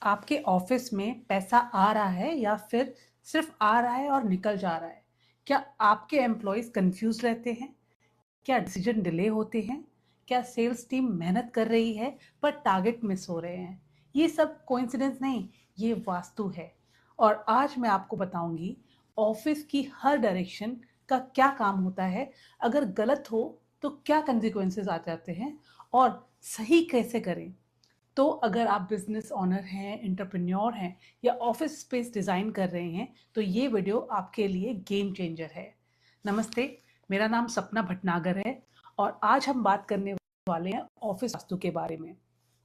आपके ऑफिस में पैसा आ रहा है या फिर सिर्फ आ रहा है और निकल जा रहा है? क्या आपके एम्प्लॉइज कंफ्यूज रहते हैं? क्या डिसीजन डिले होते हैं? क्या सेल्स टीम मेहनत कर रही है पर टारगेट मिस हो रहे हैं? ये सब कोइंसिडेंस नहीं, ये वास्तु है। और आज मैं आपको बताऊंगी ऑफिस की हर डायरेक्शन का क्या काम होता है, अगर गलत हो तो क्या कंसिक्वेंसेस आ जाते हैं और सही कैसे करें। तो अगर आप बिजनेस ओनर हैं, एंटरप्रेन्योर हैं या ऑफिस स्पेस डिज़ाइन कर रहे हैं तो ये वीडियो आपके लिए गेम चेंजर है। नमस्ते, मेरा नाम सपना भटनागर है और आज हम बात करने वाले हैं ऑफिस वास्तु के बारे में।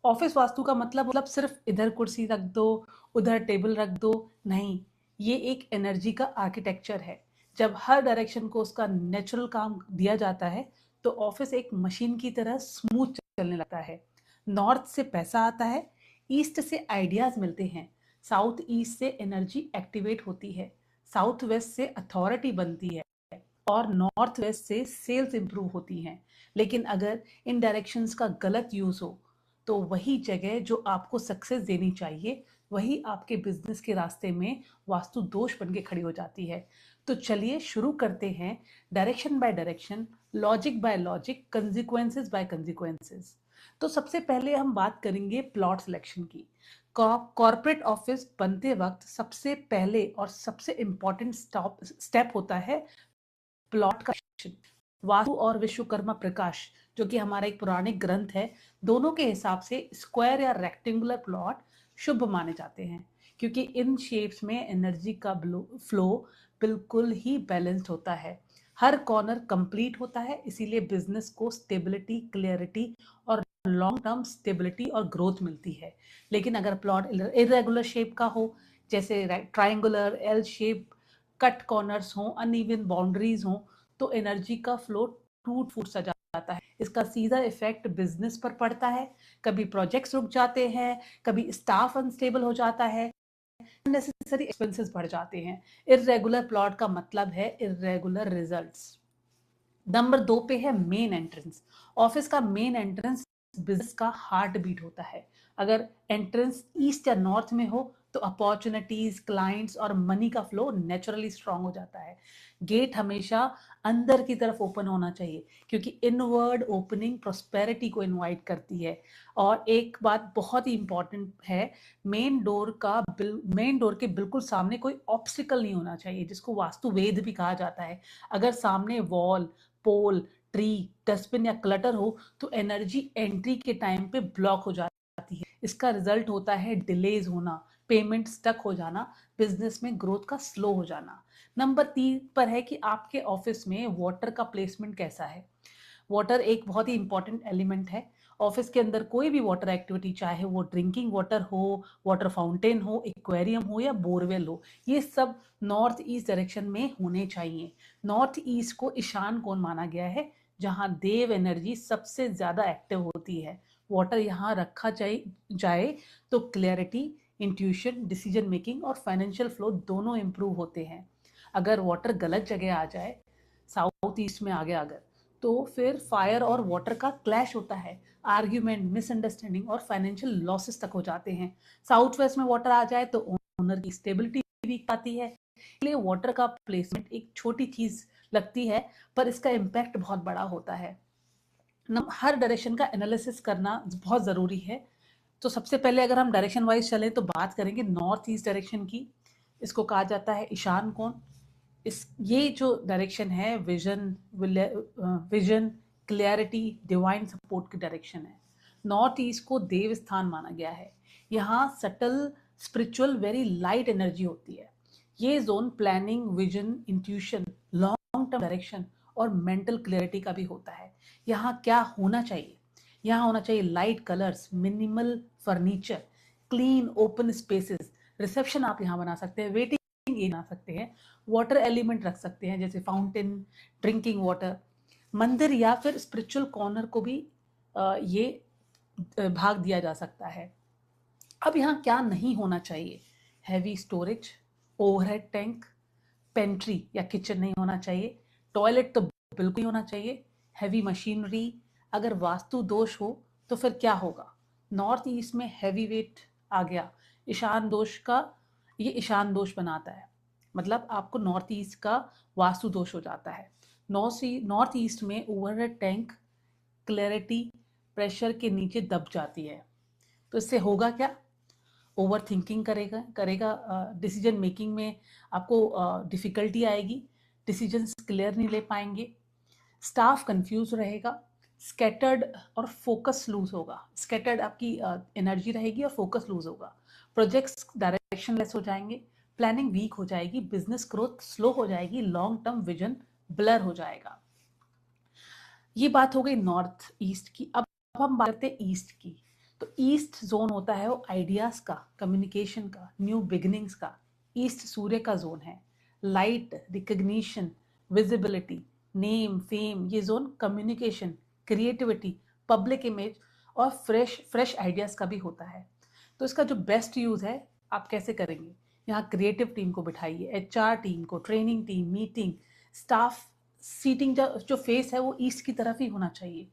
ऑफिस वास्तु का मतलब सिर्फ इधर कुर्सी रख दो, उधर टेबल रख दो, नहीं। ये एक एनर्जी का आर्किटेक्चर है। जब हर डायरेक्शन को उसका नेचुरल काम दिया जाता है तो ऑफिस एक मशीन की तरह स्मूथ चलने लगता है। नॉर्थ से पैसा आता है, ईस्ट से आइडियाज मिलते हैं, साउथ ईस्ट से एनर्जी एक्टिवेट होती है, साउथ वेस्ट से अथॉरिटी बनती है और नॉर्थ वेस्ट से सेल्स इंप्रूव होती हैं। लेकिन अगर इन डायरेक्शंस का गलत यूज हो तो वही जगह जो आपको सक्सेस देनी चाहिए वही आपके बिजनेस के रास्ते में वास्तु दोष बन के खड़ी हो जाती है। तो चलिए शुरू करते हैं, direction by direction, logic by logic, consequences by consequences. तो सबसे पहले हम बात करेंगे प्लॉट सिलेक्शन की। कॉर्पोरेट ऑफिस बनते वक्त सबसे पहले और सबसे इंपॉर्टेंट स्टेप होता है प्लॉट का सिलेक्शन। वास्तु और विश्वकर्मा प्रकाश, जो कि हमारा एक पौराणिक ग्रंथ है, दोनों के हिसाब से स्क्वायर या रेक्टेंगुलर प्लॉट शुभ माने जाते हैं क्योंकि इन शेप्स में एनर्जी का फ्लो बिल्कुल ही बैलेंस्ड होता है। हर कॉर्नर कंप्लीट होता है, इसीलिए बिजनेस को स्टेबिलिटी, क्लियरिटी और लॉन्ग टर्म स्टेबिलिटी और ग्रोथ मिलती है। लेकिन अगर प्लॉट इरेगुलर शेप का हो, जैसे triangular, L shape, cut corners हो, अनइवन बाउंड्रीज हो, तो एनर्जी का फ्लो टूट फूट सा जाता है। इसका सीधा इफेक्ट बिजनेस पर पड़ता है। कभी प्रोजेक्ट्स रुक जाते हैं, कभी स्टाफ अनस्टेबल हो जाता है, अननेसेसरी एक्सपेंसेस बढ़ जाते हैं। इरेगुलर प्लॉट का मतलब है इरेगुलर रिजल्ट्स। नंबर 2 पे है मेन एंट्रेंस। ऑफिस का मेन एंट्रेंस बिजनेस का हार्ट बीट होता है। अगर एंट्रेंस ईस्ट या नॉर्थ में हो तो अपॉर्चुनिटीज, क्लाइंट्स और मनी का फ्लो नेचुरली स्ट्रांग हो जाता है। गेट हमेशा अंदर की तरफ ओपन होना चाहिए क्योंकि इनवर्ड ओपनिंग प्रोस्पेरिटी को इनवाइट करती है। और एक बात बहुत ही इंपॉर्टेंट है, मेन डोर के बिल्कुल सामने कोई ऑब्स्टिकल नहीं होना चाहिए, जिसको वास्तु वेद भी कहा जाता है। अगर सामने वॉल, पोल, ट्री, डस्टबिन या क्लटर हो तो एनर्जी एंट्री के टाइम पे ब्लॉक हो जाती है। इसका रिजल्ट होता है डिलेज होना, पेमेंट स्टक हो जाना, बिजनेस में ग्रोथ का स्लो हो जाना। नंबर 3 पर है कि आपके ऑफिस में वाटर का प्लेसमेंट कैसा है। वाटर एक बहुत ही इंपॉर्टेंट एलिमेंट है। ऑफिस के अंदर कोई भी वाटर एक्टिविटी, चाहे वो ड्रिंकिंग वाटर हो, वाटर फाउंटेन हो, एक्वेरियम हो या बोरवेल हो, ये सब नॉर्थ ईस्ट डायरेक्शन में होने चाहिए। नॉर्थ ईस्ट को ईशान कोण माना गया है, जहां देव एनर्जी सबसे ज्यादा एक्टिव होती है। वाटर यहाँ रखा जाए तो क्लैरिटी, इंट्यूशन, डिसीजन मेकिंग और फाइनेंशियल फ्लो दोनों इंप्रूव होते हैं। अगर वाटर गलत जगह आ जाए, साउथ ईस्ट में आ गया अगर, तो फिर फायर और वाटर का क्लैश होता है, आर्ग्यूमेंट, मिसअंडरस्टैंडिंग और फाइनेंशियल लॉसेस तक हो जाते हैं। साउथ वेस्ट में वाटर आ जाए तो ओनर की स्टेबिलिटी वीक आती है। इसलिए वाटर का प्लेसमेंट एक छोटी चीज लगती है पर इसका इम्पैक्ट बहुत बड़ा होता है। हर डायरेक्शन का एनालिसिस करना बहुत ज़रूरी है। तो सबसे पहले अगर हम डायरेक्शन वाइज चलें तो बात करेंगे नॉर्थ ईस्ट डायरेक्शन की। इसको कहा जाता है ईशान कोण। ये जो डायरेक्शन है विजन, क्लियरिटी, डिवाइन सपोर्ट की डायरेक्शन है। नॉर्थ ईस्ट को देव स्थान माना गया है। यहाँ subtle, spiritual, very light energy होती है। ये zone planning, vision, intuition, long term direction और मेंटल क्लियरिटी का भी होता है। यहाँ क्या होना चाहिए? यहाँ होना चाहिए light colours, minimal furniture, clean open spaces. Reception आप यहाँ बना सकते हैं, वेटिंग एरिया बना सकते हैं, वाटर एलिमेंट रख सकते हैं जैसे फाउंटेन, ड्रिंकिंग वाटर। मंदिर या फिर स्पिरिचुअल कॉर्नर को भी ये भाग दिया जा सकता है। अब यहाँ क्या नहीं होना चाहिए? Heavy storage, overhead tank, pantry या किचन नहीं होना चाहिए। टॉयलेट तो बिल्कुल नहीं होना चाहिए। Heavy machinery. अगर वास्तु दोष हो तो फिर क्या होगा? नॉर्थ ईस्ट में हैवी वेट आ गया, ईशान दोष का, ये ईशान दोष बनाता है, मतलब आपको नॉर्थ ईस्ट का वास्तु दोष हो जाता है। नॉर्थ ईस्ट में ओवरहेड टैंक क्लैरिटी प्रेशर के नीचे दब जाती है। तो इससे होगा क्या? ओवर थिंकिंग करेगा डिसीजन मेकिंग में आपको डिफिकल्टी आएगी, डिसीजंस क्लियर नहीं ले पाएंगे, स्टाफ कंफ्यूज रहेगा, स्कैटर्ड और फोकस लूज होगा। स्कैटर्ड आपकी एनर्जी रहेगी और फोकस लूज होगा, प्रोजेक्ट्स डायरेक्शनलेस हो जाएंगे, प्लानिंग वीक हो जाएगी, बिजनेस ग्रोथ स्लो हो जाएगी, लॉन्ग टर्म विजन ब्लर हो जाएगा। ये बात हो गई नॉर्थ ईस्ट की। अब हम बात करते हैं ईस्ट की। तो ईस्ट जोन होता है वो आइडियाज का, कम्युनिकेशन का, न्यू बिगिनिंग्स का। ईस्ट सूर्य का जोन है। Light, recognition, visibility, name, fame, ये zone communication, creativity, public image और फ्रेश आइडियाज का भी होता है। तो इसका जो बेस्ट यूज है आप कैसे करेंगे? यहाँ क्रिएटिव टीम को बिठाइए, एचआर टीम को, training team, meeting, staff seating जो फेस है वो ईस्ट की तरफ ही होना चाहिए।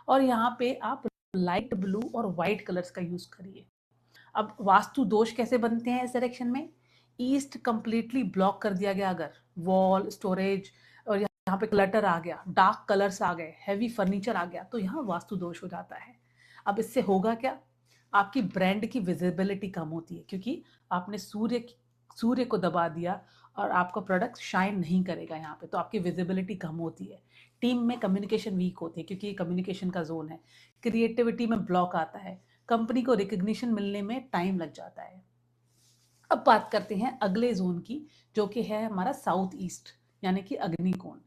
और यहाँ पे आप लाइट ब्लू और वाइट कलर्स का यूज करिए। अब वास्तु दोष कैसे बनते हैं इस डायरेक्शन में? ईस्ट कंप्लीटली ब्लॉक कर दिया गया, अगर वॉल, स्टोरेज और यहाँ पे क्लटर आ गया, डार्क कलर्स आ गए, हैवी फर्नीचर आ गया, तो यहाँ वास्तु दोष हो जाता है। अब इससे होगा क्या? आपकी ब्रांड की विजिबिलिटी कम होती है, क्योंकि आपने सूर्य को दबा दिया और आपका प्रोडक्ट शाइन नहीं करेगा यहाँ पे, तो आपकी विजिबिलिटी कम होती है। टीम में कम्युनिकेशन वीक होती है, क्योंकि ये कम्युनिकेशन का जोन है। क्रिएटिविटी में ब्लॉक आता है, कंपनी को रिकग्निशन मिलने में टाइम लग जाता है। अब बात करते हैं अगले जोन की, जो कि है हमारा साउथ ईस्ट, यानी कि अग्निकोण।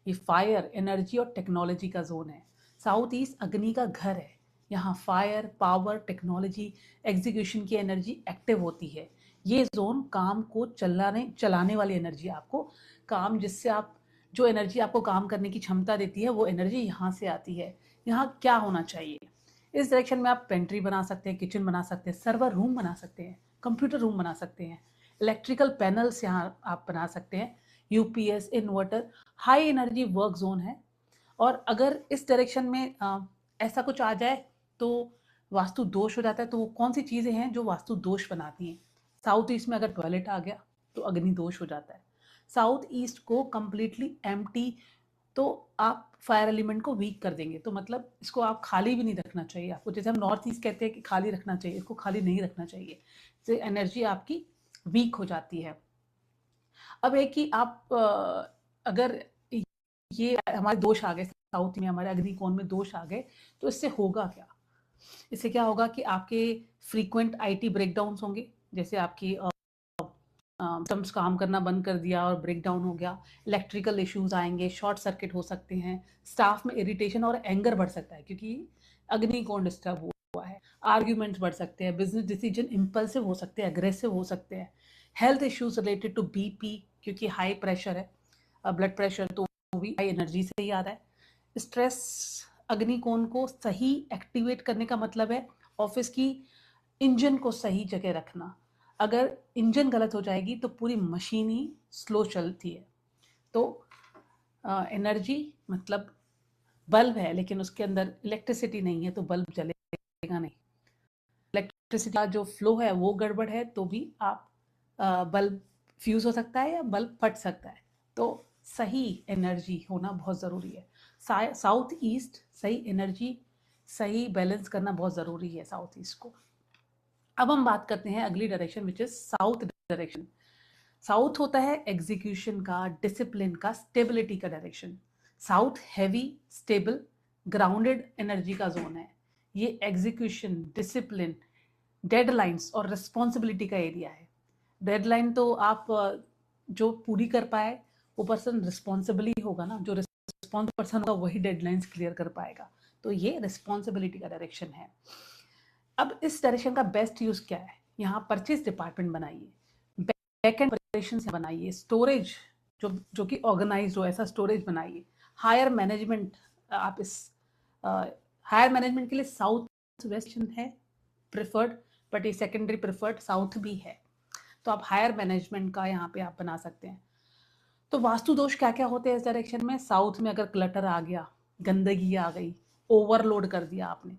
ये फायर, एनर्जी और टेक्नोलॉजी का जोन है। साउथ ईस्ट अग्नि का घर है। यहाँ फायर, पावर, टेक्नोलॉजी, एग्जीक्यूशन की एनर्जी एक्टिव होती है। ये जोन काम को चलाने वाली एनर्जी, आपको काम, जिससे आप, जो एनर्जी आपको काम करने की क्षमता देती है, वो एनर्जी यहाँ से आती है। यहाँ क्या होना चाहिए? इस डायरेक्शन में आप पेंट्री बना सकते हैं, किचन बना सकते हैं, सर्वर रूम बना सकते हैं, कंप्यूटर रूम बना सकते हैं, इलेक्ट्रिकल पैनल्स यहाँ आप बना सकते हैं, UPS, inverter, high energy work zone है। और अगर इस डायरेक्शन में ऐसा कुछ आ जाए तो वास्तु दोष हो जाता है। तो वो कौन सी चीज़ें हैं जो वास्तु दोष बनाती हैं? साउथ ईस्ट में अगर टॉयलेट आ गया तो अग्नि दोष हो जाता है। साउथ ईस्ट को कंप्लीटली एम्प्टी, तो आप फायर एलिमेंट को वीक कर देंगे। तो मतलब इसको आप खाली भी नहीं रखना चाहिए आपको, जैसे हम नॉर्थ ईस्ट कहते हैं कि खाली रखना चाहिए, इसको खाली नहीं रखना चाहिए, इससे एनर्जी आपकी वीक हो जाती है। अब एक कि आप अगर ये हमारे दोष आ गए, साउथ में हमारे अग्निकोण में दोष आ गए, तो इससे होगा क्या? इससे क्या होगा कि आपके फ्रीक्वेंट आईटी ब्रेकडाउन्स होंगे, जैसे आपकी सिस्टम्स काम करना बंद कर दिया और ब्रेक डाउन हो गया, इलेक्ट्रिकल इश्यूज आएंगे, शॉर्ट सर्किट हो सकते हैं, स्टाफ में इरिटेशन और एंगर बढ़ सकता है, क्योंकि अग्निकोण डिस्टर्ब हुआ है, आर्ग्यूमेंट्स बढ़ सकते हैं, बिजनेस डिसीजन इंपल्सिव हो सकते हैं, अग्रेसिव हो सकते हैं, health issues related to BP, क्योंकि हाई प्रेशर है, ब्लड प्रेशर, तो वो भी हाई एनर्जी से ही आ रहा है। स्ट्रेस, अग्निकोण को सही एक्टिवेट करने का मतलब है ऑफिस की इंजन को सही जगह रखना। अगर इंजन गलत हो जाएगी तो पूरी मशीन ही स्लो चलती है। तो एनर्जी मतलब बल्ब है, लेकिन उसके अंदर इलेक्ट्रिसिटी नहीं है, तो बल्ब जलेगा नहीं। इलेक्ट्रिसिटी का जो फ्लो है वो गड़बड़ है, तो भी आप बल्ब फ्यूज हो सकता है या बल्ब फट सकता है। तो सही एनर्जी होना बहुत ज़रूरी है। साउथ ईस्ट सही एनर्जी, सही बैलेंस करना बहुत ज़रूरी है साउथ ईस्ट को। अब हम बात करते हैं अगली direction, which is south direction. South होता है एग्जीक्यूशन का, डिसिप्लिन का, स्टेबिलिटी का direction. South heavy, stable, grounded energy का जोन है। ये एग्जीक्यूशन, डिसिप्लिन, डेडलाइंस और रिस्पॉन्सिबिलिटी का एरिया है। डेडलाइन तो आप जो पूरी कर पाए वो पर्सन रिस्पॉन्सिबल ही होगा ना, जो रिस्पॉन्सिबल पर्सन होगा वही डेडलाइंस क्लियर कर पाएगा। तो ये रिस्पॉन्सिबिलिटी का डायरेक्शन है। अब इस डायरेक्शन का बेस्ट यूज क्या है? यहाँ परचेज डिपार्टमेंट बनाइए, बैक एंड ऑपरेशन बनाइए, स्टोरेज जो कि ऑर्गेनाइज हो, ऐसा स्टोरेज बनाइए। हायर मैनेजमेंट, आप इस हायर मैनेजमेंट के लिए साउथ वेस्ट है प्रिफर्ड, बट ये सेकेंडरी प्रिफर्ड साउथ भी है। तो आप हायर मैनेजमेंट का यहाँ पे आप बना सकते हैं। तो वास्तु दोष क्या क्या होते हैं इस डायरेक्शन में? साउथ में अगर क्लटर आ गया, गंदगी आ गई, ओवरलोड कर दिया आपने,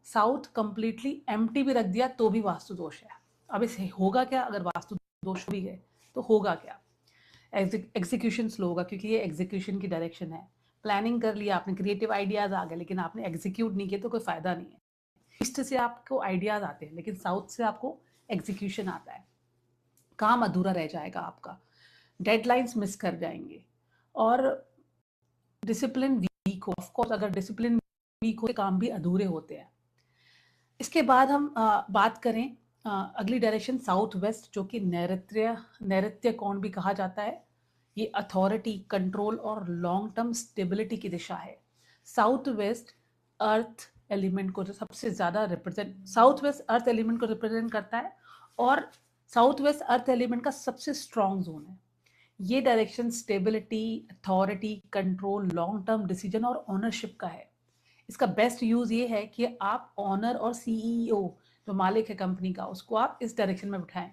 साउथ कंप्लीटली एम्प्टी भी रख दिया, तो भी वास्तु दोष है। अब इसे होगा क्या अगर वास्तु दोष भी गए तो होगा क्या? एग्जीक्यूशन स्लो होगा, क्योंकि ये एग्जीक्यूशन की डायरेक्शन है। प्लानिंग कर लिया आपने, क्रिएटिव आइडियाज आ गए, लेकिन आपने एग्जीक्यूट नहीं किया तो कोई फायदा नहीं है। ईस्ट से आपको आइडियाज आते हैं, लेकिन साउथ से आपको एग्जीक्यूशन आता है। काम अधूरा रह जाएगा आपका, डेडलाइंस मिस कर जाएंगे, और डिसिप्लिन वीक हो। ऑफकोर्स अगर डिसिप्लिन वीक हो तो काम भी अधूरे होते हैं। इसके बाद हम बात करें अगली डायरेक्शन साउथ वेस्ट, जो कि नैऋत्य कोण भी कहा जाता है। ये अथॉरिटी, कंट्रोल और लॉन्ग टर्म स्टेबिलिटी की दिशा है। साउथ वेस्ट अर्थ एलिमेंट को जो सबसे ज्यादा साउथ वेस्ट अर्थ एलिमेंट को रिप्रेजेंट करता है, और साउथ वेस्ट अर्थ एलिमेंट का सबसे स्ट्रॉन्ग जोन है। ये direction stability, authority, control, long term decision और ओनरशिप का है। इसका बेस्ट यूज ये है कि आप ऑनर और सीईओ, जो मालिक है कंपनी का, उसको आप इस डायरेक्शन में बिठाएं।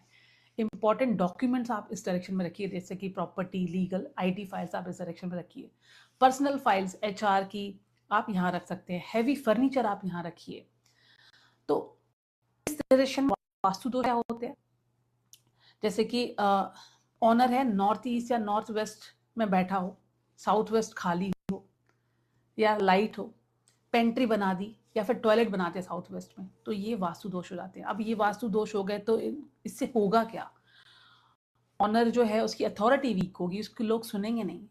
इंपॉर्टेंट डॉक्यूमेंट्स आप इस डायरेक्शन में रखिए, जैसे कि प्रॉपर्टी, लीगल, आईटी फाइल्स आप इस डायरेक्शन में रखिए। पर्सनल फाइल्स, एचआर की आप यहाँ रख सकते हैं। हैवी फर्नीचर आप यहाँ रखिए। तो इस डायरेक्शन वास्तु दोष क्या होते हैं? जैसे कि ऑनर है नॉर्थ ईस्ट या नॉर्थ वेस्ट में बैठा हो, साउथ वेस्ट खाली हो या लाइट हो, पेंट्री बना दी या फिर टॉयलेट बनाते हैं साउथ वेस्ट में, तो ये वास्तु दोष हो जाते हैं। अब ये वास्तु दोष हो गए तो इससे होगा क्या? ऑनर जो है उसकी अथॉरिटी वीक होगी, उसके लोग सुनेंगे नहीं,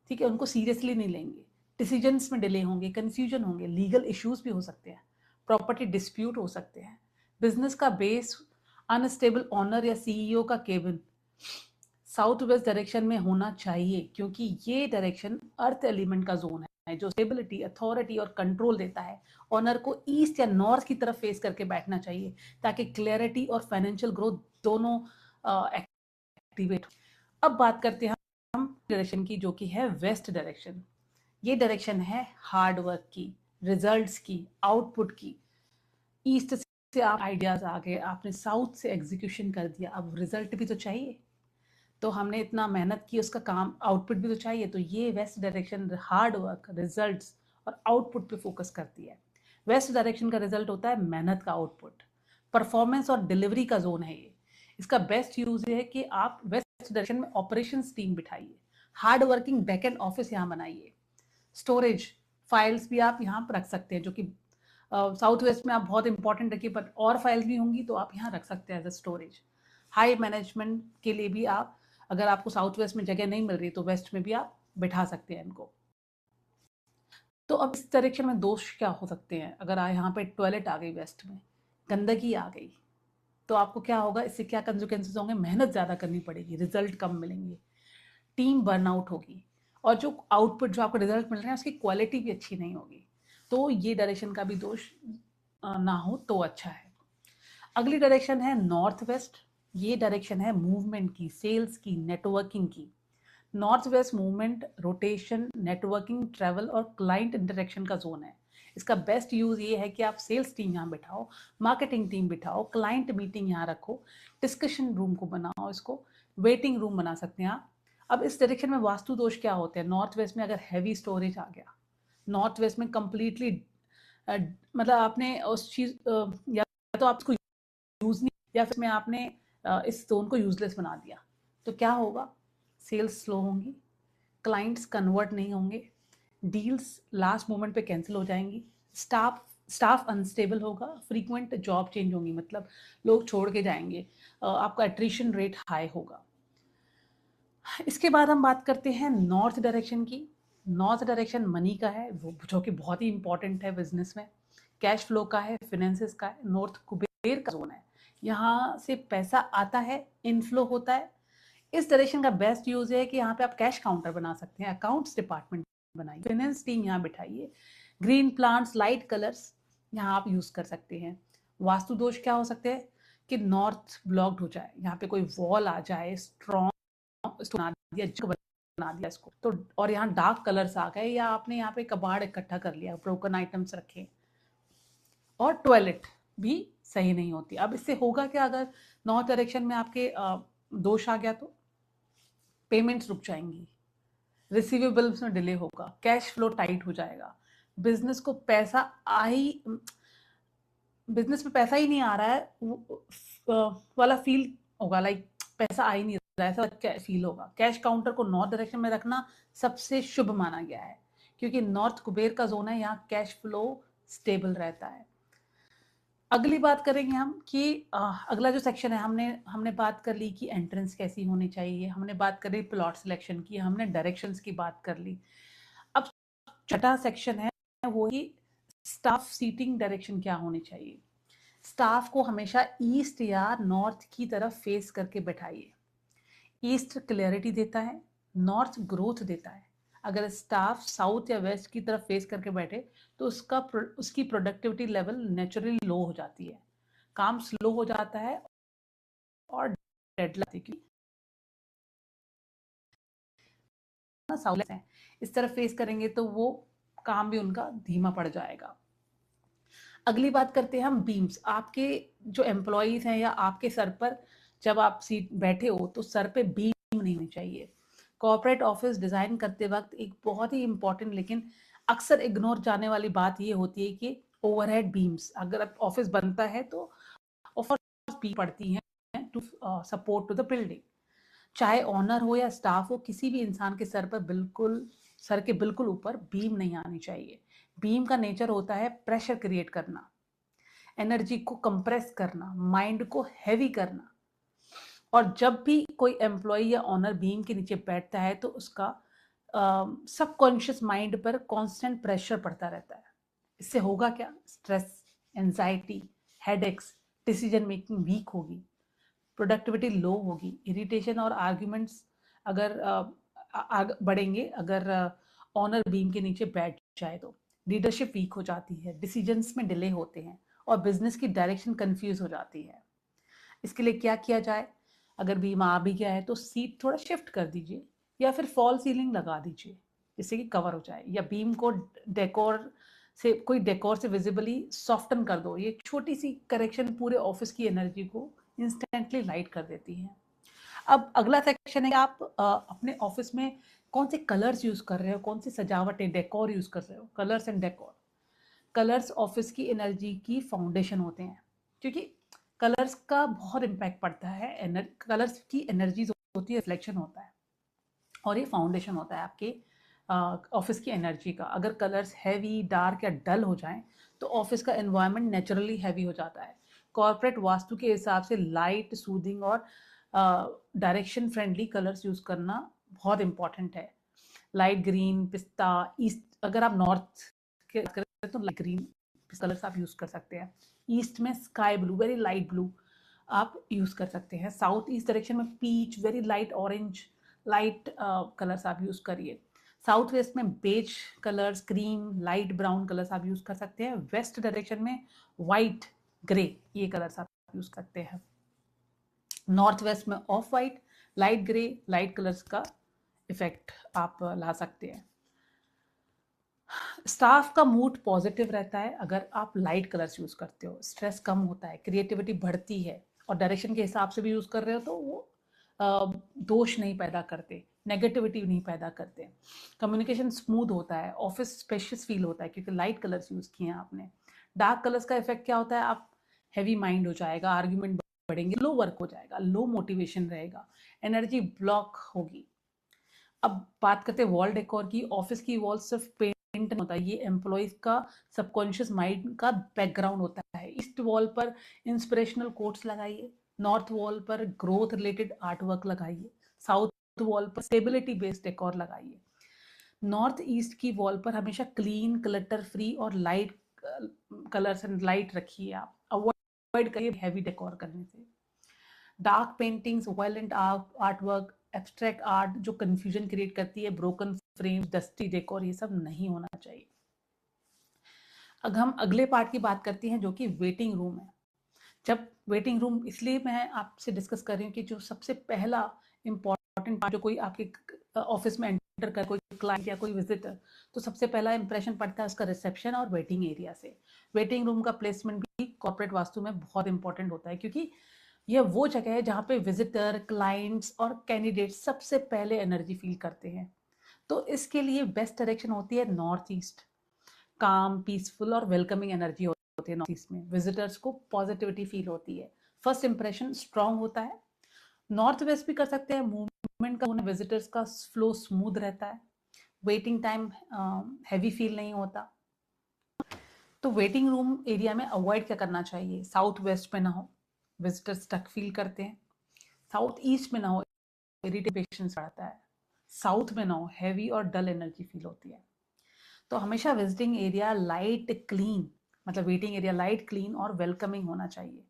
ठीक है, उनको सीरियसली नहीं लेंगे, डिसीजंस में डिले होंगे, कंफ्यूजन होंगे, लीगल इश्यूज भी हो सकते हैं, प्रॉपर्टी डिस्प्यूट हो सकते हैं, बिजनेस का बेस अनस्टेबल ऑनर या सीईओ का केबिन साउथ वेस्ट डायरेक्शन में होना चाहिए, क्योंकि ये डायरेक्शन अर्थ एलिमेंट का जोन है जो स्टेबिलिटी, अथॉरिटी और कंट्रोल देता है। ऑनर को ईस्ट या नॉर्थ की तरफ फेस करके बैठना चाहिए, ताकि क्लैरिटी और फाइनेंशियल ग्रोथ दोनों एक्टिवेट हो। अब बात करते हैं हम डायरेक्शन की, जो कि है वेस्ट डायरेक्शन। ये डायरेक्शन है हार्ड वर्क की, रिजल्ट्स की, आउटपुट की। ईस्ट से आप आइडियाज आ गए, आपने साउथ से एग्जीक्यूशन कर दिया, अब रिजल्ट भी तो चाहिए, तो हमने इतना मेहनत की, उसका काम आउटपुट भी तो चाहिए। तो ये west direction hard work, results और आउटपुट पे फोकस करती है। वेस्ट डायरेक्शन का रिजल्ट होता है मेहनत का आउटपुट, परफॉर्मेंस और डिलीवरी का जोन है ये। इसका बेस्ट यूज है कि आप वेस्ट डायरेक्शन में ऑपरेशंस टीम बिठाइए, हार्ड वर्किंग बैकएंड ऑफिस यहाँ बनाइए, स्टोरेज फाइल्स भी आप यहाँ पर रख सकते हैं, जो कि साउथ वेस्ट में आप बहुत इंपॉर्टेंट रखिए, पर और फाइल्स भी होंगी तो आप यहाँ रख सकते हैं as a storage. High management के लिए भी आप, अगर आपको साउथ वेस्ट में जगह नहीं मिल रही तो वेस्ट में भी आप बिठा सकते हैं इनको। तो अब इस डायरेक्शन में दोष क्या हो सकते हैं? अगर यहाँ पे टॉयलेट आ गई वेस्ट में, गंदगी आ गई, तो आपको क्या होगा? इससे क्या कंसिक्वेंसेस होंगे? मेहनत ज़्यादा करनी पड़ेगी, रिजल्ट कम मिलेंगे, टीम बर्नआउट होगी, और जो आउटपुट, जो आपको रिजल्ट मिल रहे हैं, उसकी क्वालिटी भी अच्छी नहीं होगी। तो ये डायरेक्शन का भी दोष ना हो तो अच्छा है। अगली डायरेक्शन है नॉर्थ वेस्ट। ये डायरेक्शन है मूवमेंट की, सेल्स की, नेटवर्किंग की। North west movement, rotation, networking, travel और क्लाइंट इंटरेक्शन का जोन है। इसका बेस्ट यूज ये है कि आप सेल्स टीम यहाँ बिठाओ, मार्केटिंग टीम बिठाओ, क्लाइंट मीटिंग यहाँ रखो, डिस्कशन रूम को बनाओ, इसको वेटिंग रूम बना सकते हैं आप। अब इस डायरेक्शन में वास्तु दोष क्या होते हैं? नॉर्थ वेस्ट में अगर हैवी स्टोरेज आ गया, नॉर्थ वेस्ट में कंप्लीटली मतलब आपने उस चीज या तो आप इसको यूज नहीं, या फिर में आपने इस जोन को यूजलेस बना दिया, तो क्या होगा? सेल्स स्लो होंगी, क्लाइंट्स कन्वर्ट नहीं होंगे, डील्स लास्ट मोमेंट पे कैंसिल हो जाएंगी, स्टाफ अनस्टेबल होगा, फ्रीक्वेंट जॉब चेंज होंगी, मतलब लोग छोड़ के जाएंगे, आपका एट्रिशन रेट हाई होगा। इसके बाद हम बात करते हैं नॉर्थ डायरेक्शन की। नॉर्थ डायरेक्शन मनी का है, वो जो कि बहुत ही इंपॉर्टेंट है बिजनेस में, कैश फ्लो का है, फिनेंसेस का है। नॉर्थ कुबेर का जोन है, यहाँ से पैसा आता है, इनफ्लो होता है। इस डायरेक्शन का बेस्ट यूज है कि यहाँ पे आप कैश काउंटर बना सकते हैं, अकाउंट्स डिपार्टमेंट बनाइए, फाइनेंस टीम यहाँ बिठाइए, ग्रीन प्लांट्स, लाइट कलर्स यहाँ आप यूज कर सकते हैं। वास्तु दोष क्या हो सकते हैं? कि नॉर्थ ब्लॉक्ड हो जाए, यहाँ पे कोई वॉल आ जाए, स्ट्रॉन्ग बना दिया, बना दिया इसको तो, और यहाँ डार्क कलर्स आ गए, या आपने यहाँ पे कबाड़ इकट्ठा कर लिया, ब्रोकन आइटम्स रखे, और टॉयलेट भी सही नहीं होती। अब इससे होगा क्या? अगर नॉर्थ डायरेक्शन में आपके दोष आ गया तो पेमेंट्स रुक जाएंगी, रिसीवेबल्स में डिले होगा, कैश फ्लो टाइट हो जाएगा, बिजनेस को पैसा आ ही बिजनेस में पैसा ही नहीं आ रहा है वाला फील होगा, लाइक पैसा आ ही नहीं रहा है, ऐसा फील होगा। कैश काउंटर को नॉर्थ डायरेक्शन में रखना सबसे शुभ माना गया है, क्योंकि नॉर्थ कुबेर का जोन है, यहाँ कैश फ्लो स्टेबल रहता है। अगली बात करेंगे हम कि अगला जो सेक्शन है, हमने बात कर ली कि एंट्रेंस कैसी होनी चाहिए, हमने बात करी प्लॉट सिलेक्शन की, हमने डायरेक्शंस की बात कर ली। अब छठा सेक्शन है वो ही स्टाफ सीटिंग डायरेक्शन क्या होनी चाहिए। स्टाफ को हमेशा ईस्ट या नॉर्थ की तरफ फेस करके बैठाइए। ईस्ट क्लैरिटी देता है, नॉर्थ ग्रोथ देता है। अगर स्टाफ साउथ या वेस्ट की तरफ फेस करके बैठे तो उसकी प्रोडक्टिविटी लेवल नेचुरली लो हो जाती है, काम स्लो हो जाता है और डेडलाइन साउथ है, इस तरफ फेस करेंगे तो वो काम भी उनका धीमा पड़ जाएगा। अगली बात करते हैं हम बीम्स। आपके जो एम्प्लॉयज हैं या आपके सर पर जब आप सीट बैठे हो तो सर पे बीम नहीं होनी चाहिए। कॉर्पोरेट ऑफिस डिजाइन करते वक्त एक बहुत ही इंपॉर्टेंट लेकिन अक्सर इग्नोर जाने वाली बात ये होती है कि ओवरहेड बीम्स, अगर ऑफिस बनता है तो ऑफिस बीम पड़ती हैं to support to the building. चाहे ओनर हो या स्टाफ हो, किसी भी इंसान के सर के बिल्कुल ऊपर बीम नहीं आनी चाहिए। बीम का नेचर होता है प्रेशर क्रिएट करना, एनर्जी को कंप्रेस करना, माइंड को हैवी करना। और जब भी कोई एम्प्लॉय या ओनर बीम के नीचे बैठता है तो उसका सबकॉन्शियस माइंड पर कांस्टेंट प्रेशर पड़ता रहता है। इससे होगा क्या? Stress, anxiety, headaches, decision making weak होगी, प्रोडक्टिविटी लो होगी, इरिटेशन और आर्ग्यूमेंट्स अगर बढ़ेंगे अगर ऑनर बीम के नीचे बैठ जाए तो। लीडरशिप वीक हो जाती है, डिसीजंस में डिले होते हैं और बिजनेस की डायरेक्शन कंफ्यूज हो जाती है। इसके लिए क्या किया जाए? अगर बीम आ भी गया है तो सीट थोड़ा शिफ्ट कर दीजिए या फिर फॉल सीलिंग लगा दीजिए जिससे कि कवर हो जाए, या बीम को डेकोर से विजिबली सॉफ्टन कर दो। ये छोटी सी करेक्शन पूरे ऑफिस की एनर्जी को इंस्टेंटली लाइट कर देती है। अब अगला सेक्शन है, आप अपने ऑफिस में कौन से कलर्स यूज कर रहे हो, कौन सी सजावटें डेकोर यूज कर रहे हो। Colours and decor, colours office की एनर्जी की फाउंडेशन होते हैं, क्योंकि कलर्स का बहुत इम्पैक्ट पड़ता है। कलर्स की एनर्जी होती है, रिफ्लेक्शन होता है और ये फाउंडेशन होता है आपके ऑफिस की एनर्जी का। अगर कलर्स हैवी, डार्क या डल हो जाएं तो ऑफिस का एनवायरनमेंट नेचुरली हैवी हो जाता है। कॉर्पोरेट वास्तु के हिसाब से लाइट, सूदिंग और डायरेक्शन फ्रेंडली कलर्स यूज करना बहुत इंपॉर्टेंट है। लाइट ग्रीन, पिस्ता, ईस्ट, अगर आप नॉर्थ के करें तो लाइट ग्रीन कलर्स आप यूज कर सकते हैं। ईस्ट में sky blue, very light blue आप यूज कर सकते हैं। साउथ ईस्ट डायरेक्शन में peach, very light orange, light colours आप यूज करिए। साउथ वेस्ट में beige colours, cream, light brown colours आप यूज कर सकते हैं। वेस्ट डायरेक्शन में वाइट, ग्रे, ये कलर्स आप यूज करते हैं। नॉर्थ वेस्ट में off white, light grey, light colours का इफेक्ट आप ला सकते हैं। स्टाफ का मूड पॉजिटिव रहता है अगर आप लाइट कलर्स यूज करते हो। स्ट्रेस कम होता है, क्रिएटिविटी बढ़ती है, और डायरेक्शन के हिसाब से भी यूज कर रहे हो तो वो दोष नहीं पैदा करते, नेगेटिविटी नहीं पैदा करते। कम्युनिकेशन स्मूथ होता है, ऑफिस स्पेशियस फील होता है क्योंकि लाइट कलर्स यूज किए हैं आपने। डार्क कलर्स का इफेक्ट क्या होता है? आप हैवी माइंड हो जाएगा, आर्ग्यूमेंट बढ़ेंगे, लो वर्क हो जाएगा, लो मोटिवेशन रहेगा, एनर्जी ब्लॉक होगी। अब बात करते हैं वॉल डेकोर की। ऑफिस की वॉल सिर्फ पेंट नहीं होता, ये एम्प्लॉयज का सबकॉन्शियस माइंड का बैकग्राउंड होता है। ईस्ट वॉल पर इंस्पिरेशनल कोट्स लगाइए, नॉर्थ वॉल पर ग्रोथ रिलेटेड आर्ट वर्क लगाइए, साउथ वॉल पर स्टेबिलिटी बेस्ड डेकोर लगाइए। नॉर्थ ईस्ट की वॉल पर हमेशा क्लीन, क्लटर फ्री और लाइट कलर्स एंड लाइट रखिए। आप अवॉइड करिए हैवी डेकोर करने से। Dark paintings, violent art work, abstract art जो कंफ्यूजन क्रिएट करती है, ब्रोकन फ्रेम, डस्टी डेकोर, ये सब नहीं होना चाहिए। अब हम अगले पार्ट की बात करते हैं जो कि वेटिंग रूम है। जब वेटिंग रूम, इसलिए मैं आपसे डिस्कस कर रही हूँ कि जो सबसे पहला इंपॉर्टेंट पार्ट जो कोई आपके ऑफिस में एंटर कर कोई क्लाइंट या कोई विजिटर, तो सबसे पहला इंप्रेशन पड़ता है उसका रिसेप्शन और वेटिंग एरिया से। वेटिंग रूम का प्लेसमेंट भी कॉर्पोरेट वास्तु में बहुत इंपॉर्टेंट होता है, क्योंकि यह वो जगह है जहाँ पे विजिटर, क्लाइंट्स और कैंडिडेट सबसे पहले एनर्जी फील करते हैं। तो इसके लिए बेस्ट डायरेक्शन होती है नॉर्थ ईस्ट। काम, पीसफुल और वेलकमिंग एनर्जी होती होते हैं नॉर्थ ईस्ट में, विजिटर्स को पॉजिटिविटी फील होती है, फर्स्ट इंप्रेशन स्ट्रांग होता है। नॉर्थ वेस्ट भी कर सकते हैं, मूवमेंट का विजिटर्स का फ्लो स्मूथ रहता है, वेटिंग टाइम हैवी फील नहीं होता। तो वेटिंग रूम एरिया में अवॉइड क्या करना चाहिए? साउथ वेस्ट में ना हो, विजिटर्स स्टक फील करते हैं। साउथ ईस्ट में ना हो, इरिटेशन बढ़ता है। साउथ में ना हो, हैवी और डल एनर्जी फील होती है। तो हमेशा विजिटिंग एरिया लाइट क्लीन, मतलब वेटिंग एरिया लाइट क्लीन और वेलकमिंग होना चाहिए।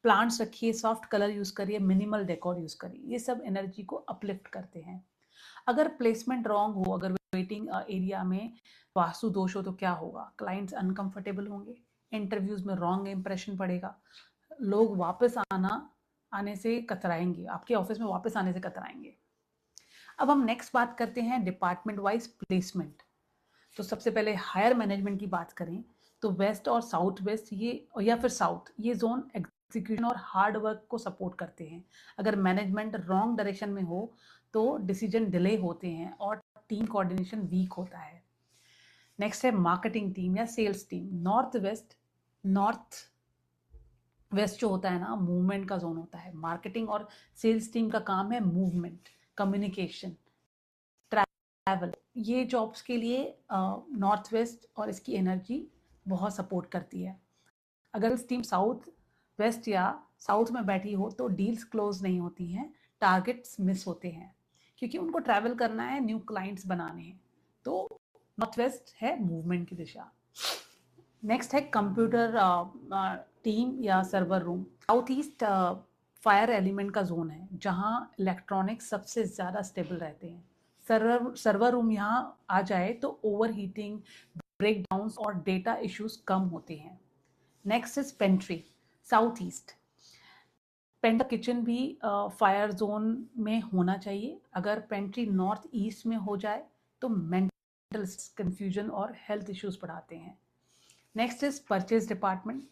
प्लांट्स रखिए, सॉफ्ट कलर यूज करिए, मिनिमल डेकोर यूज करिए, ये सब एनर्जी को अपलिफ्ट करते हैं। अगर प्लेसमेंट रॉन्ग हो, अगर वेटिंग एरिया में वास्तु दोष हो तो क्या होगा? क्लाइंट्स अनकंफर्टेबल होंगे, इंटरव्यूज में रॉन्ग इंप्रेशन पड़ेगा, लोग वापस आने से कतराएंगे, आपके ऑफिस में वापस आने से कतराएंगे। अब हम नेक्स्ट बात करते हैं डिपार्टमेंट वाइज प्लेसमेंट। तो सबसे पहले हायर मैनेजमेंट की बात करें तो वेस्ट और साउथ वेस्ट ये, या फिर साउथ, ये जोन एग्जीक्यूशन और हार्ड वर्क को सपोर्ट करते हैं। अगर मैनेजमेंट रॉन्ग डायरेक्शन में हो तो डिसीजन डिले होते हैं और टीम कोऑर्डिनेशन वीक होता है। नेक्स्ट है मार्केटिंग टीम या सेल्स टीम। नॉर्थ वेस्ट जो होता है ना, मूवमेंट का जोन होता है। मार्केटिंग और सेल्स टीम का काम है मूवमेंट, कम्युनिकेशन, ट्रैवल। ये जॉब्स के लिए नॉर्थ वेस्ट और इसकी एनर्जी बहुत सपोर्ट करती है। अगर इस टीम साउथ वेस्ट या साउथ में बैठी हो तो डील्स क्लोज नहीं होती हैं, टारगेट्स मिस होते हैं, क्योंकि उनको ट्रैवल करना है, न्यू क्लाइंट्स बनाने हैं। तो नॉर्थ वेस्ट है मूवमेंट की दिशा। नेक्स्ट है कंप्यूटर टीम या server room. South east fire element का जोन है, जहां इलेक्ट्रॉनिक्स सबसे ज़्यादा स्टेबल रहते हैं। सर्वर रूम यहाँ आ जाए तो ओवर हीटिंग, ब्रेकडाउन्स और डेटा इश्यूज कम होते हैं। Next is pantry, south east. Pantry kitchen भी फायर जोन में होना चाहिए। अगर पेंट्री नॉर्थ ईस्ट में हो जाए तो मेंटल कंफ्यूजन और हेल्थ इश्यूज बढ़ाते हैं। Next is purchase department.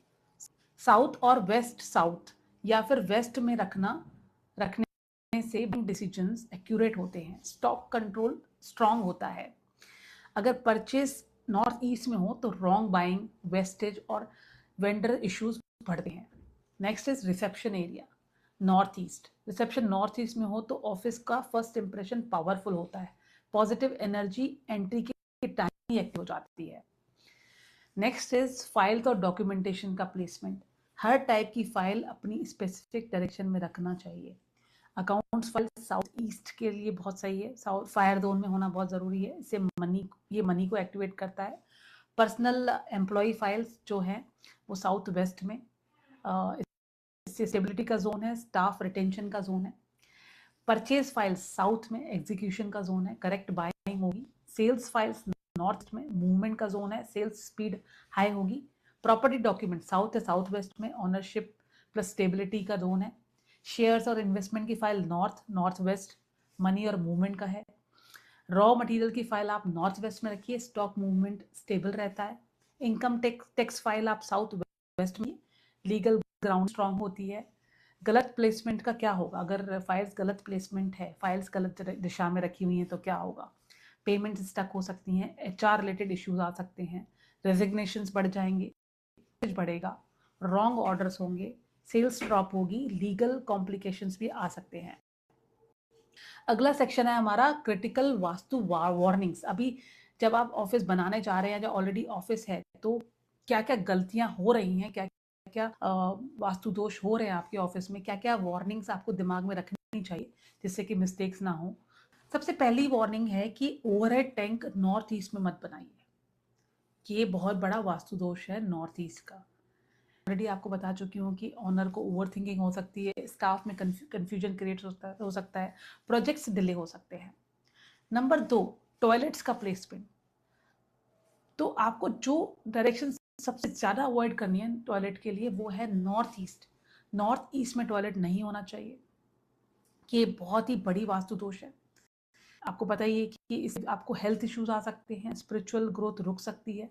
South और वेस्ट साउथ या फिर वेस्ट में रखने से डिसीजंस एक्यूरेट होते हैं, स्टॉक कंट्रोल स्ट्रांग होता है। अगर परचेज नॉर्थ ईस्ट में हो तो रॉन्ग बाइंग, वेस्टेज और वेंडर इश्यूज बढ़ते हैं। Next is reception area, north east. Reception north east में हो तो ऑफिस का फर्स्ट इंप्रेशन पावरफुल होता है, पॉजिटिव एनर्जी एंट्री के टाइम ही एक्टिव हो जाती है। नेक्स्ट इज फाइल्स और डॉक्यूमेंटेशन का प्लेसमेंट। हर टाइप की फाइल अपनी स्पेसिफिक डायरेक्शन में रखना चाहिए। अकाउंट्स फाइल साउथ ईस्ट के लिए बहुत सही है, साउथ फायर जोन में होना बहुत ज़रूरी है, इससे मनी को एक्टिवेट करता है। पर्सनल एम्प्लॉय फाइल्स जो हैं वो साउथ वेस्ट में, इससे स्टेबिलिटी का जोन है, स्टाफ रिटेंशन का जोन है। परचेज फाइल्स साउथ में एग्जीक्यूशन का जोन है, करेक्ट बाइंग होगी। सेल्स फाइल्स नॉर्थ में मूवमेंट का जोन है, सेल्स स्पीड हाई होगी। प्रॉपर्टी डॉक्यूमेंट साउथ है, साउथ वेस्ट में ऑनरशिप प्लस स्टेबिलिटी का जोन है। शेयर्स और इन्वेस्टमेंट की फाइल नॉर्थ वेस्ट मनी और मूवमेंट का है। रॉ मटेरियल की फाइल आप नॉर्थ वेस्ट में रखिए, स्टॉक मूवमेंट स्टेबल रहता है। इनकम टैक्स फाइल आप साउथ वेस्ट में, लीगल ग्राउंड स्ट्रांग होती है। गलत प्लेसमेंट का क्या होगा? अगर फाइल्स गलत प्लेसमेंट है, फाइल्स गलत दिशा में रखी हुई हैं तो क्या होगा? पेमेंट स्टक हो सकती हैं, एचआर रिलेटेड इश्यूज आ सकते हैं, रेजिग्नेशंस बढ़ जाएंगे, बढ़ेगा, रॉन्ग ऑर्डर्स होंगे, सेल्स ड्रॉप होगी, लीगल कॉम्प्लिकेशंस भी आ सकते हैं। अगला सेक्शन है हमारा क्रिटिकल वास्तु वार्निंग्स। अभी जब आप ऑफिस बनाने जा रहे हैं या ऑलरेडी ऑफिस है तो क्या क्या गलतियां हो रही हैं, क्या क्या वास्तु दोष हो रहे हैं आपके ऑफिस में, क्या क्या वार्निंग्स आपको दिमाग में रखनी चाहिए जिससे कि मिस्टेक्स ना हो। सबसे पहली वार्निंग है कि ओवरहेड टैंक नॉर्थ ईस्ट में मत बनाइए। ये बहुत बड़ा वास्तु दोष है नॉर्थ ईस्ट का। ऑलरेडी आपको बता चुकी हूँ कि ऑनर को ओवर थिंकिंग हो सकती है, स्टाफ में कंफ्यूजन क्रिएट हो सकता है, प्रोजेक्ट्स डिले हो सकते हैं। नंबर 2, टॉयलेट्स का प्लेसमेंट। तो आपको जो डायरेक्शन सबसे ज़्यादा अवॉइड करनी है टॉयलेट के लिए वो है नॉर्थ ईस्ट। नॉर्थ ईस्ट में टॉयलेट नहीं होना चाहिए, ये बहुत ही बड़ी वास्तु दोष है। आपको पता ही है कि इससे आपको हेल्थ इश्यूज आ सकते हैं, स्पिरिचुअल ग्रोथ रुक सकती है।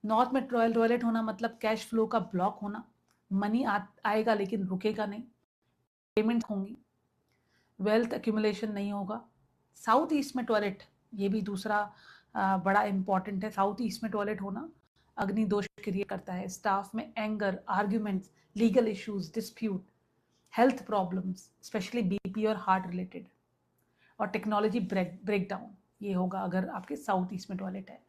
नॉर्थ में टॉयलेट होना मतलब कैश फ्लो का ब्लॉक होना, मनी आएगा लेकिन रुकेगा नहीं, पेमेंट होंगी, वेल्थ एक्यूमुलेशन नहीं होगा। साउथ ईस्ट में टॉयलेट, ये भी दूसरा बड़ा इंपॉर्टेंट है। साउथ ईस्ट में टॉयलेट होना अग्नि दोष क्रिएट करता है। स्टाफ में anger, arguments, legal issues, dispute, health problems specially BP और हार्ट रिलेटेड, और टेक्नोलॉजी ब्रेकडाउन ये होगा अगर आपके साउथ ईस्ट में टॉयलेट है।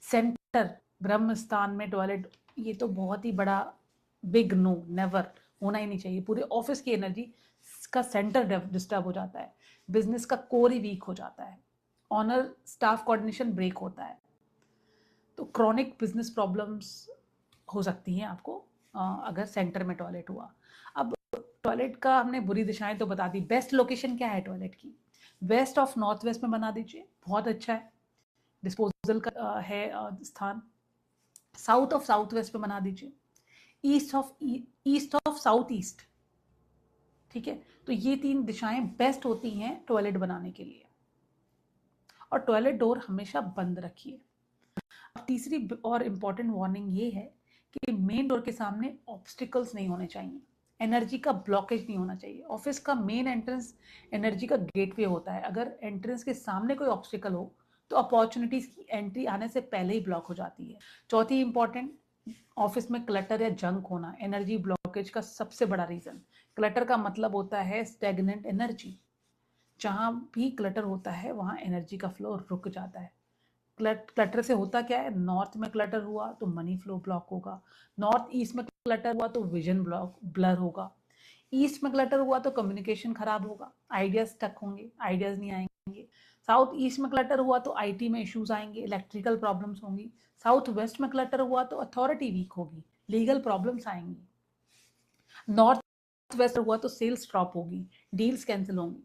सेंटर ब्रह्म स्थान में टॉयलेट, ये तो बहुत ही बड़ा बिग नो, नेवर, होना ही नहीं चाहिए। पूरे ऑफिस की एनर्जी का सेंटर डिस्टर्ब हो जाता है, बिजनेस का कोर ही वीक हो जाता है, ऑनर स्टाफ कोऑर्डिनेशन ब्रेक होता है, तो क्रॉनिक बिजनेस प्रॉब्लम्स हो सकती हैं आपको अगर सेंटर में टॉयलेट हुआ। अब टॉयलेट का हमने बुरी दिशाएं तो बता दी। बेस्ट लोकेशन क्या है टॉयलेट की? वेस्ट ऑफ नॉर्थ वेस्ट में बना दीजिए, बहुत अच्छा है, डिस्पोजल का है स्थान। साउथ ऑफ साउथ वेस्ट में बना दीजिए, ईस्ट ऑफ साउथ ईस्ट, ठीक है। तो ये 3 दिशाएं बेस्ट होती हैं टॉयलेट बनाने के लिए, और टॉयलेट डोर हमेशा बंद रखिए। अब तीसरी और इम्पॉर्टेंट वार्निंग ये है कि मेन डोर के सामने ऑब्स्टिकल्स नहीं होने चाहिए, एनर्जी का ब्लॉकेज नहीं होना चाहिए। ऑफिस का मेन एंट्रेंस एनर्जी का गेटवे होता है, अगर एंट्रेंस के सामने कोई ऑब्स्टिकल हो तो अपॉर्चुनिटीज की एंट्री आने से पहले ही ब्लॉक हो जाती है। चौथी इंपॉर्टेंट, ऑफिस में क्लटर या जंक होना एनर्जी ब्लॉकेज का सबसे बड़ा रीजन। क्लटर का मतलब होता है स्टैग्नेंट एनर्जी, जहां भी क्लटर होता है वहां एनर्जी का फ्लो रुक जाता है। क्लटर से होता क्या है, नॉर्थ में क्लटर हुआ तो मनी फ्लो ब्लॉक होगा, नॉर्थ ईस्ट में क्लटर हुआ तो विजन ब्लर होगा, ईस्ट में क्लटर हुआ तो कम्युनिकेशन खराब होगा, आइडियाज स्टक होंगे, आइडियाज नहीं आएंगे। साउथ ईस्ट में क्लटर हुआ तो आईटी में इश्यूज आएंगे, इलेक्ट्रिकल प्रॉब्लम्स होंगी। साउथ वेस्ट में क्लटर हुआ तो अथॉरिटी वीक होगी, लीगल प्रॉब्लम्स आएंगी। नॉर्थ वेस्ट हुआ तो सेल्स ड्रॉप होगी, डील्स कैंसिल होंगी।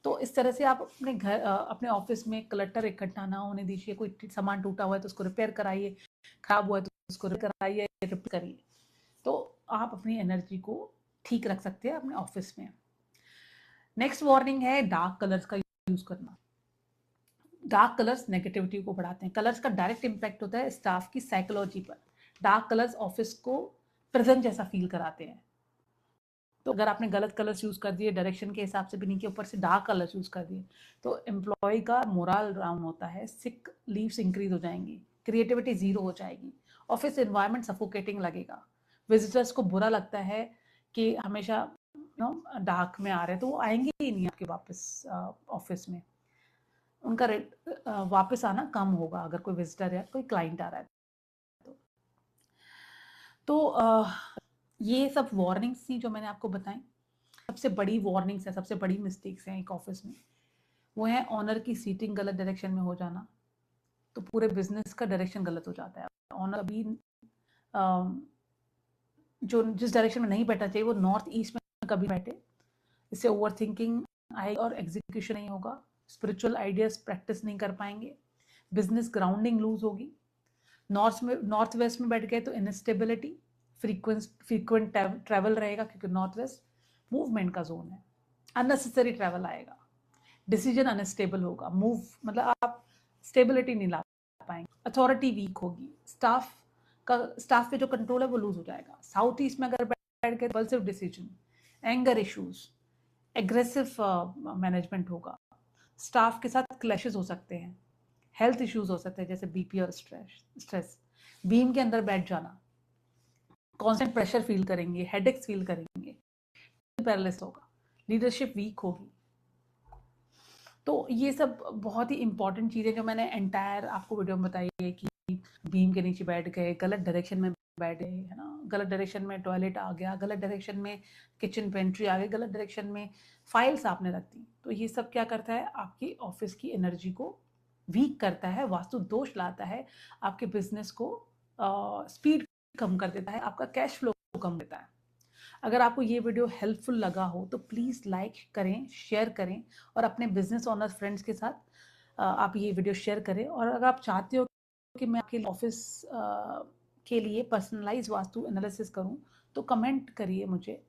तो इस तरह से आप अपने घर अपने ऑफिस में क्लटर इकट्ठा ना होने दीजिए। कोई सामान टूटा हुआ है तो उसको रिपेयर कराइए, खराब हुआ है तो उसको रिपेयर कराइए, रिपेयर करिए, तो आप अपनी एनर्जी को ठीक रख सकते हैं अपने ऑफिस में। नेक्स्ट वार्निंग है डार्क कलर्स का यूज करना। डार्क कलर्स नेगेटिविटी को बढ़ाते हैं। कलर्स का डायरेक्ट इंपैक्ट होता है स्टाफ की साइकोलॉजी पर। डार्क कलर्स ऑफिस को प्रेजेंट जैसा फील कराते हैं। तो अगर आपने गलत कलर्स यूज कर दिए, डायरेक्शन के हिसाब से भी नहीं किया, ऊपर से डार्क कलर्स यूज कर दिए, तो एम्प्लॉय का मोरल डाउन होता है, सिक लीव्स इंक्रीज हो जाएंगी, क्रिएटिविटी जीरो हो जाएगी, ऑफिस एनवायरनमेंट सफोकेटिंग लगेगा, विजिटर्स को बुरा लगता है कि हमेशा डार्क में आ रहे हैं, तो वो आएंगे ही नहीं आपके वापस ऑफिस में, उनका वापस आना कम होगा अगर कोई विजिटर या कोई क्लाइंट आ रहा है तो ये सब वार्निंग्स थी जो मैंने आपको बताई। सबसे बड़ी वार्निंग्स है, सबसे बड़ी मिस्टेक्स हैं एक ऑफिस में, वो है ऑनर की सीटिंग गलत डायरेक्शन में हो जाना, तो पूरे बिजनेस का डायरेक्शन गलत हो जाता है। ऑनर अभी जो जिस डायरेक्शन में नहीं बैठना चाहिए वो नॉर्थ ईस्ट में कभी बैठे, इससे ओवर थिंकिंग आएगी और एग्जीक्यूशन नहीं होगा, स्पिरिचुअल आइडियाज प्रैक्टिस नहीं कर पाएंगे, बिजनेस ग्राउंडिंग लूज होगी। नॉर्थ वेस्ट में बैठ गए तो इनस्टेबिलिटी, फ्रीक्वेंट ट्रैवल रहेगा, क्योंकि नॉर्थ वेस्ट मूवमेंट का जोन है, अननेसेसरी ट्रैवल आएगा, डिसीजन अनस्टेबल होगा, मूव मतलब आप स्टेबिलिटी नहीं ला पाएंगे, अथॉरिटी वीक होगी, स्टाफ पे जो कंट्रोल है वो लूज हो जाएगा। साउथ ईस्ट में अगर बैठ गए impulsive decision, anger issues, aggressive management होगा, स्टाफ के साथ क्लैशेस हो सकते हैं, हेल्थ इश्यूज हो सकते हैं जैसे बीपी और स्ट्रेस। बीम के अंदर बैठ जाना, कांस्टेंट प्रेशर फील करेंगे, हेडेक्स फील करेंगे, पैरालिसिस होगा, लीडरशिप वीक होगी। तो ये सब बहुत ही इंपॉर्टेंट चीज़ें जो मैंने एंटायर आपको वीडियो में बताई है कि बीम के नीचे बैठ गए, गलत डायरेक्शन में बैठ गए, है ना, गलत डायरेक्शन में टॉयलेट आ गया, गलत डायरेक्शन में किचन पेंट्री आ गई, गलत डायरेक्शन में फाइल्स आपने रख दी, तो ये सब क्या करता है, आपकी ऑफिस की एनर्जी को वीक करता है, वास्तु दोष लाता है, आपके बिजनेस को स्पीड कम कर देता है, आपका कैश फ्लो कम देता है। अगर आपको ये वीडियो हेल्पफुल लगा हो तो प्लीज़ लाइक करें, शेयर करें, और अपने बिजनेस ओनर फ्रेंड्स के साथ आप ये वीडियो शेयर करें। और अगर आप चाहते हो कि मैं आपके ऑफिस के लिए पर्सनलाइज वास्तु एनालिसिस करूं तो कमेंट करिए मुझे,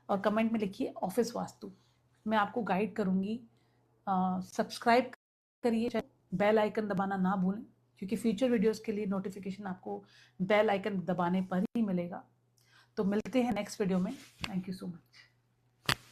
और कमेंट में लिखिए ऑफिस वास्तु, मैं आपको गाइड करूंगी। सब्सक्राइब करिए, बेल आइकन दबाना ना भूलें, क्योंकि फ्यूचर वीडियोस के लिए नोटिफिकेशन आपको बेल आइकन दबाने पर ही मिलेगा। तो मिलते हैं नेक्स्ट वीडियो में। Thank you so much.